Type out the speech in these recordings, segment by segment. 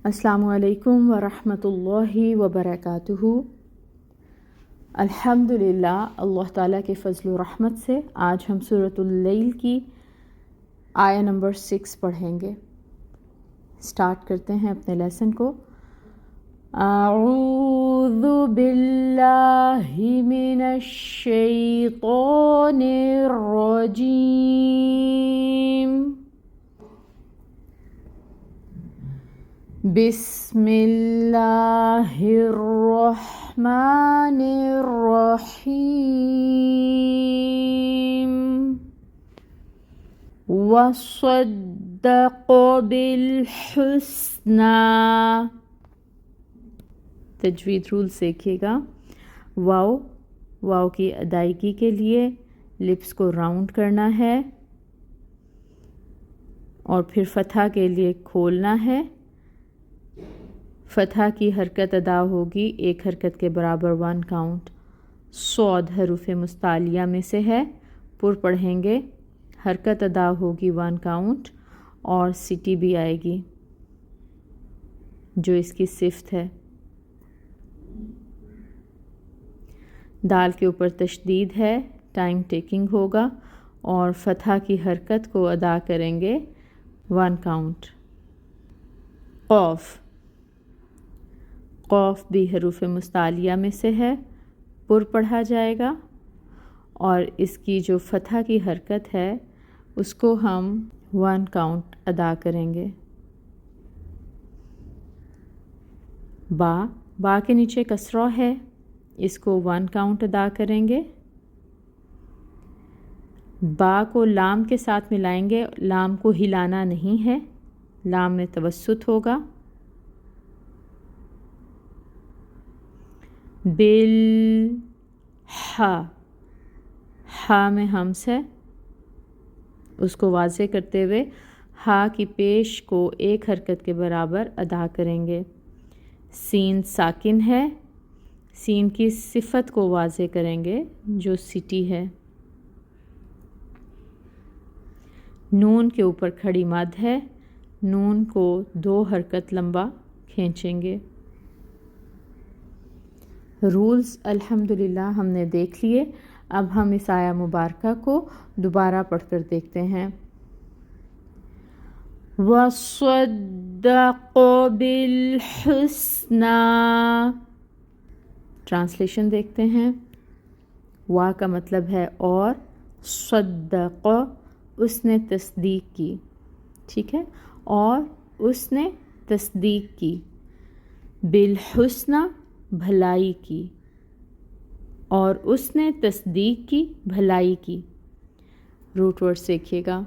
السلام علیکم ورحمۃ اللہ وبرکاتہ۔ الحمدللہ، اللہ تعالیٰ کے فضل و رحمت سے آج ہم سورۃ اللیل کی آیہ نمبر 6 پڑھیں گے۔ سٹارٹ کرتے ہیں اپنے لیسن کو۔ اعوذ باللہ من الشیطان الرجیم، بسم اللہ الرحمن الرحیم، وصدق بالحسنى۔ تجوید رول سیکھیے گا۔ واو کی ادائیگی کے لیے لپس کو راؤنڈ کرنا ہے اور پھر فتحہ کے لیے کھولنا ہے۔ فتحہ کی حرکت ادا ہوگی ایک حرکت کے برابر 1 کاؤنٹ۔ صاد حروف مستعلیہ میں سے ہے، پر پڑھیں گے، حرکت ادا ہوگی 1 کاؤنٹ اور سٹی بھی آئے گی جو اس کی صفت ہے۔ دال کے اوپر تشدید ہے، ٹائم ٹیکنگ ہوگا اور فتحہ کی حرکت کو ادا کریں گے 1 کاؤنٹ۔ قوف بھی حروف مستعلیہ میں سے ہے، پر پڑھا جائے گا اور اس کی جو فتحہ کی حرکت ہے اس کو ہم 1 کاؤنٹ ادا کریں گے۔ با کے نیچے کسرہ ہے، اس کو 1 کاؤنٹ ادا کریں گے۔ با کو لام کے ساتھ ملائیں گے، لام کو ہلانا نہیں ہے، لام میں توسط ہوگا۔ ہا میں ہمس ہے، اس کو واضح کرتے ہوئے ہا کی پیش کو ایک حرکت کے برابر ادا کریں گے۔ سین ساکن ہے، سین کی صفت کو واضح کریں گے جو سٹی ہے۔ نون کے اوپر کھڑی مد ہے، نون کو 2 حرکت لمبا کھینچیں گے۔ رولز الحمدللہ ہم نے دیکھ لیے، اب ہم اس آیہ مبارکہ کو دوبارہ پڑھ کر دیکھتے ہیں۔ وَصَدَّقَ بِالْحُسْنَى، ٹرانسلیشن دیکھتے ہیں۔ وا کا مطلب ہے اور، صدق اس نے تصدیق کی، ٹھیک ہے، اور اس نے تصدیق کی، بالحسنى بھلائی کی، اور اس نے تصدیق کی بھلائی کی۔ روٹ ورڈ دیکھیے گا۔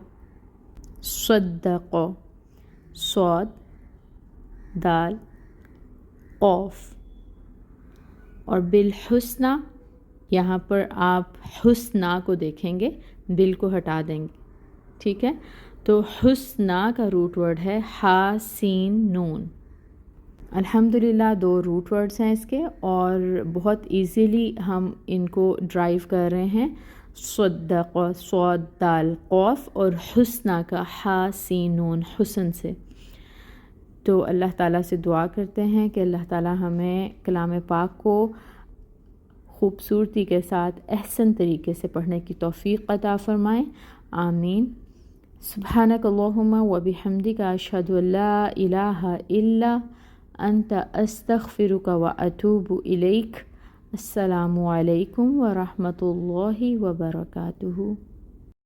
صدق، صاد، دال، قوف، اور بالحسنى یہاں پر آپ حسنہ کو دیکھیں گے، بل کو ہٹا دیں گے، ٹھیک ہے، تو حسنہ کا روٹ ورڈ ہے ہا سین نون۔ الحمدللہ 2 روٹ ورڈز ہیں اس کے اور بہت ایزیلی ہم ان کو ڈرائیو کر رہے ہیں۔ صدق، صاد، دال، قوف، اور حسنہ کا ہا سین نون، حسن سے۔ تو اللہ تعالیٰ سے دعا کرتے ہیں کہ اللہ تعالیٰ ہمیں کلام پاک کو خوبصورتی کے ساتھ احسن طریقے سے پڑھنے کی توفیق عطا فرمائیں، آمین۔ سبحانک اللہم و بحمدک، اشہد ان لا الہ الا انت، استغفرک و اتوب الیک۔ السلام علیکم ورحمۃ اللہ وبرکاتہ۔